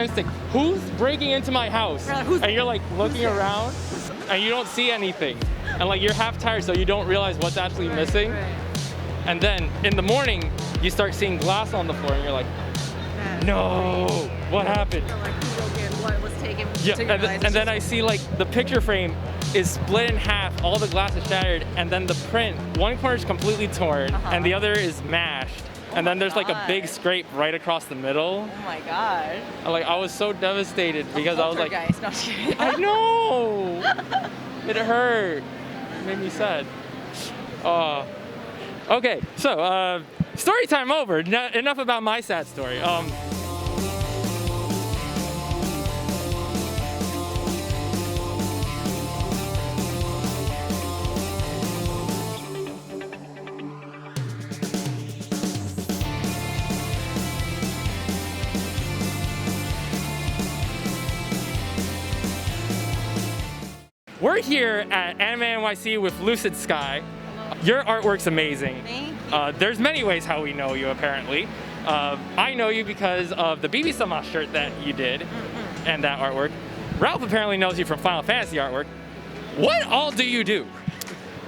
instinct. Who's breaking into my house? And you're like looking around and you don't see anything. And like you're half tired so you don't realize what's actually missing. And then in the morning, you start seeing glass on the floor and you're like, no, what happened? What was taken? Yeah, and then I see like the picture frame is split in half, all the glass is shattered, and then the print, one corner is completely torn, and the other is mashed. And then there's like a big scrape right across the middle. Oh my god. I was so devastated because I was like, no, I'm just kidding. I know! It hurt. It made me sad. Okay, so story time over. Enough about my sad story. We're here at AnimeNYC with LucidSky. Your artwork's amazing. Thank you. There's many ways how we know you, apparently. I know you because of the BB Sama shirt that you did and that artwork. Ralph apparently knows you from Final Fantasy artwork. What all do you do?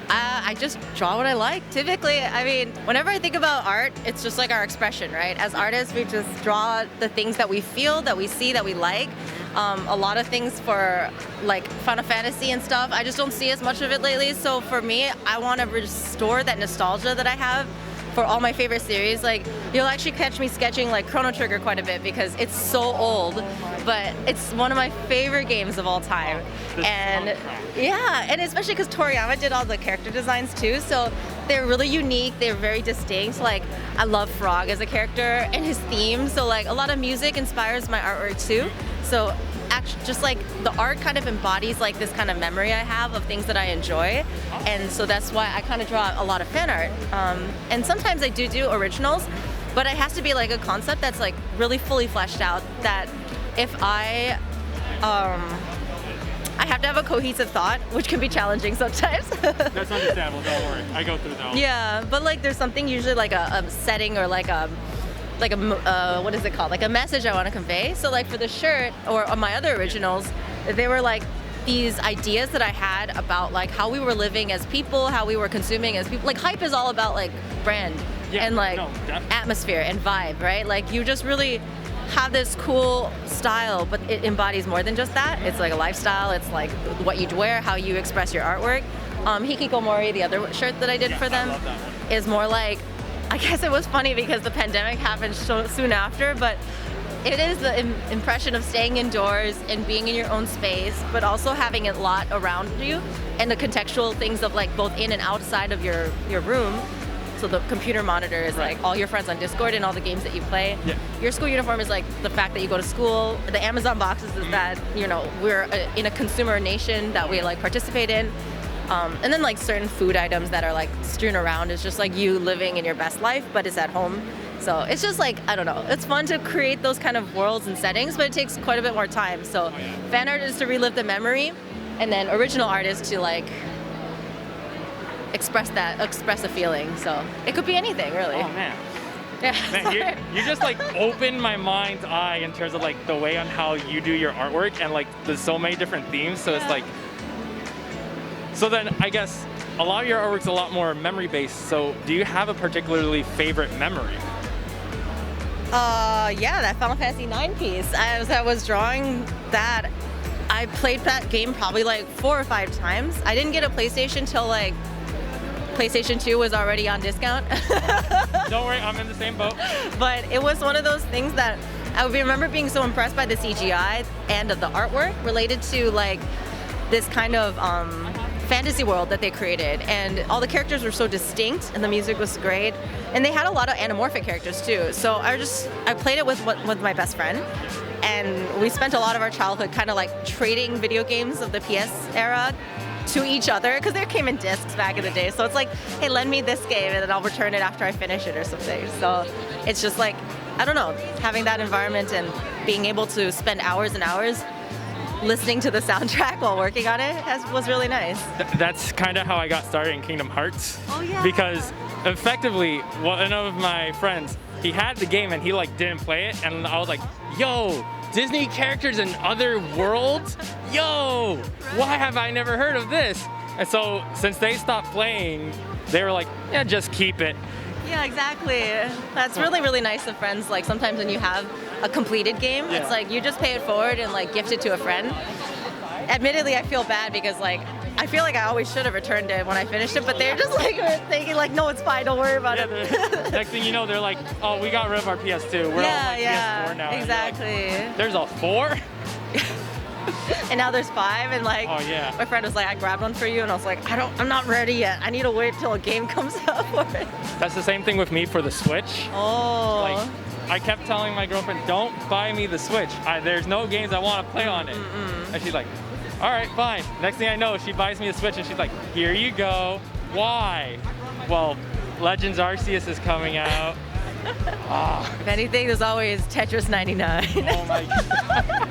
I just draw what I like. Typically, I mean, whenever I think about art, it's just like our expression, right? As artists, we just draw the things that we feel, that we see, that we like. A lot of things for like Final Fantasy and stuff, I just don't see as much of it lately. So for me, I want to restore that nostalgia that I have for all my favorite series. Like, you'll actually catch me sketching like Chrono Trigger quite a bit because it's so old, but it's one of my favorite games of all time. And yeah, and especially because Toriyama did all the character designs too, so they're really unique, they're very distinct. Like, I love Frog as a character and his theme, so like a lot of music inspires my artwork too. So actually, just like the art kind of embodies like this kind of memory I have of things that I enjoy, and so that's why I kind of draw a lot of fan art. And sometimes I do originals, but it has to be like a concept that's like really fully fleshed out, that if I have to have a cohesive thought, which can be challenging sometimes. That's understandable, don't worry. I go through that. Yeah, but like there's something usually like a setting or like a what is it called? Like a message I want to convey. So like for the shirt or my other originals, they were like these ideas that I had about like how we were living as people, how we were consuming as people. Like hype is all about like brand and like atmosphere and vibe, right? Like you just really have this cool style, but it embodies more than just that. It's like a lifestyle. It's like what you wear, how you express your artwork. Hikikomori, the other shirt that I did for them, is more like, I guess it was funny because the pandemic happened so soon after, but it is the impression of staying indoors and being in your own space, but also having a lot around you and the contextual things of like both in and outside of your room. So the computer monitor is like all your friends on Discord and all the games that you play. Yeah. Your school uniform is like the fact that you go to school. The Amazon boxes is that, you know, we're in a consumer nation that we like participate in. And then like certain food items that are like strewn around is just like you living in your best life, but it's at home. So it's just like, I don't know, it's fun to create those kind of worlds and settings, but it takes quite a bit more time. So fan art is to relive the memory, and then original art is to like express a feeling. So it could be anything, really. Oh man. Yeah. Man, you just like opened my mind's eye in terms of like the way on how you do your artwork, and like there's so many different themes. So it's like, so then I guess a lot of your artwork's a lot more memory based. So do you have a particularly favorite memory? Yeah, that Final Fantasy IX piece. As I was drawing that, I played that game probably like 4 or 5 times. I didn't get a PlayStation till like PlayStation 2 was already on discount. Don't worry, I'm in the same boat. But it was one of those things that I remember being so impressed by the CGI and the artwork related to like this kind of fantasy world that they created, and all the characters were so distinct and the music was great, and they had a lot of anamorphic characters too. So I played it with my best friend, and we spent a lot of our childhood kind of like trading video games of the PS era to each other, because they came in discs back in the day. So it's like, hey, lend me this game and then I'll return it after I finish it or something. So it's just like, I don't know, having that environment and being able to spend hours and hours listening to the soundtrack while working on it was really nice. That's kind of how I got started in Kingdom Hearts. Oh yeah. Because effectively, one of my friends, he had the game and he like didn't play it, and I was like, yo, Disney characters in other worlds? Yo, why have I never heard of this? And so since they stopped playing, they were like, yeah, just keep it. Yeah, exactly. That's really, really nice of friends. Like sometimes when you have a completed game, it's like you just pay it forward and like gift it to a friend. Admittedly, I feel bad because like I feel like I always should have returned it when I finished it, but they're just like thinking like, no, it's fine, don't worry about it. Next thing you know, they're like, oh, we got rid of our PS2. We're on like PS4 now. Exactly. Like, there's a 4? And now there's 5, and like my friend was like, I grabbed one for you, and I was like, I'm not ready yet. I need to wait till a game comes out for it. That's the same thing with me for the Switch. Oh. Like, I kept telling my girlfriend, don't buy me the Switch. There's no games I want to play on it. And she's like, all right, fine. Next thing I know, she buys me a Switch, and she's like, here you go. Why? Well, Legends Arceus is coming out. If anything, there's always Tetris 99. Oh my God.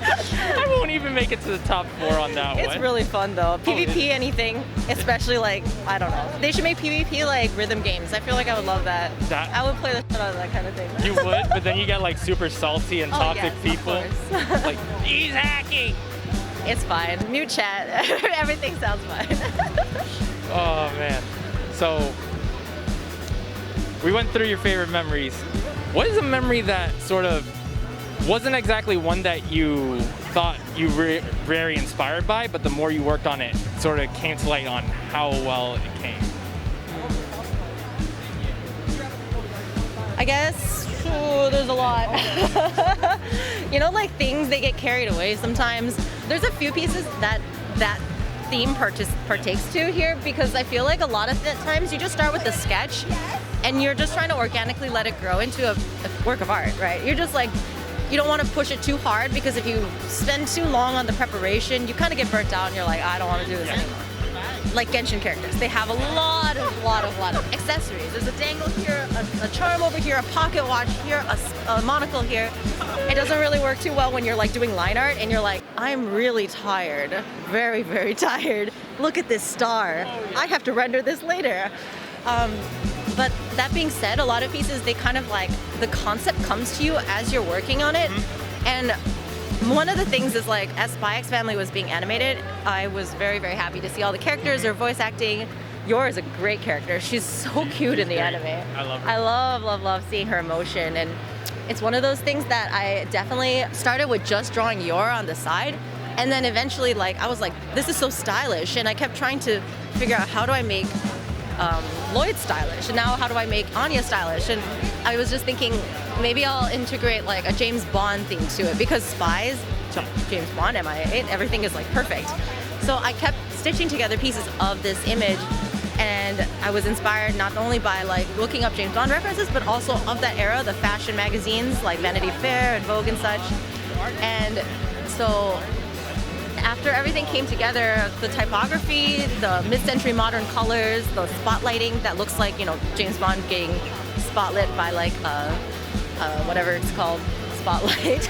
I won't even make it to the top 4 on that one. It's really fun though. PvP anything, especially like, I don't know. They should make PvP like rhythm games. I feel like I would love that. I would play the shit out of that kind of thing. You would, but then you get like super salty and toxic people. Of course. Like, he's hacking. It's fine. Mute chat. Everything sounds fine. Oh man. So we went through your favorite memories. What is a memory that sort of wasn't exactly one that you thought you were very inspired by, but the more you worked on it, sort of came to light on how well it came? I guess there's a lot. You know, like things, they get carried away sometimes. There's a few pieces that theme partakes to here, because I feel like a lot of the times you just start with the sketch and you're just trying to organically let it grow into a work of art, right? You're just like, you don't want to push it too hard, because if you spend too long on the preparation, you kind of get burnt out and you're like, I don't want to do this anymore. Like Genshin characters, they have a lot of accessories. There's a dangle here, a charm over here, a pocket watch here, a monocle here. It doesn't really work too well when you're like doing line art and you're like, I'm really tired, very, very tired. Look at this star. I have to render this later. But that being said, a lot of pieces, they kind of like, the concept comes to you as you're working on it. And one of the things is like, as Spy X Family was being animated, I was very, very happy to see all the characters, their voice acting. Yor is a great character. She's so cute in the anime. I love her. I love seeing her emotion. And it's one of those things that I definitely started with just drawing Yor on the side. And then eventually, like, I was like, this is so stylish. And I kept trying to figure out, how do I make Lloyd stylish, and now how do I make Anya stylish? And I was just thinking, maybe I'll integrate like a James Bond theme to it, because Spies, James Bond, MI8, everything is like perfect. So I kept stitching together pieces of this image, and I was inspired not only by like looking up James Bond references, but also of that era, the fashion magazines like Vanity Fair and Vogue and such. And so after everything came together, the typography, the mid-century modern colors, the spotlighting that looks like, you know, James Bond getting spotlit by like whatever it's called, spotlight.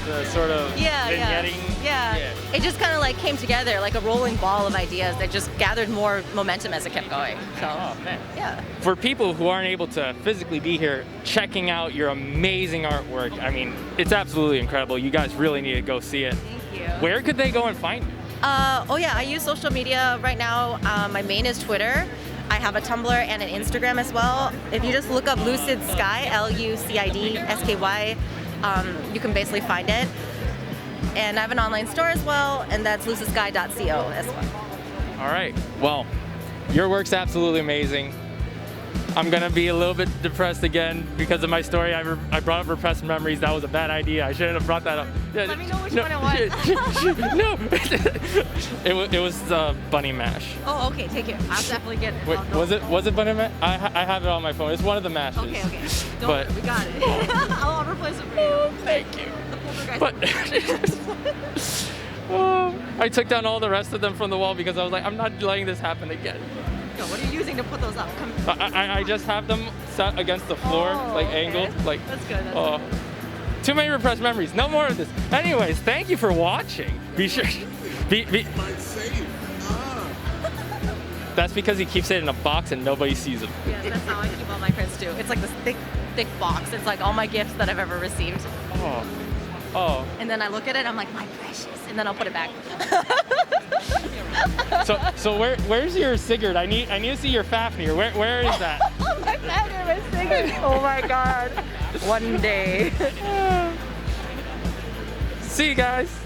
The sort of vignetting. Yeah. It just kind of like came together like a rolling ball of ideas that just gathered more momentum as it kept going. So, oh man. Yeah. For people who aren't able to physically be here, checking out your amazing artwork, I mean, it's absolutely incredible. You guys really need to go see it. Where could they go and find you? Oh yeah, I use social media right now. My main is Twitter. I have a Tumblr and an Instagram as well. If you just look up LucidSky, LucidSky, you can basically find it. And I have an online store as well, and that's lucidsky.co as well. All right, well, your work's absolutely amazing. I'm gonna be a little bit depressed again because of my story. I brought up repressed memories. That was a bad idea. I shouldn't have brought that up. Let me know which one it was. No, it was Bunny Mash. Oh, okay, take care. I'll definitely get it. Wait, was it Bunny Mash? I have it on my phone. It's one of the mashes. Okay. Don't worry, we got it. I'll replace it for you. Thank you. But I took down all the rest of them from the wall because I was like, I'm not letting this happen again. What are you using to put those up? I just have them set against the floor, like angled. Like, that's good. Too many repressed memories. No more of this. Anyways, thank you for watching. Be sure. That's because he keeps it in a box and nobody sees him. Yes, that's how I keep all my prints too. It's like this thick box. It's like all my gifts that I've ever received. Oh. Oh. And then I look at it, I'm like, my precious, and then I'll put it back. So where's your cigarette? I need to see your Fafnir. Where is that? My Fafnir, my cigarette. Oh my God. One day. See you guys.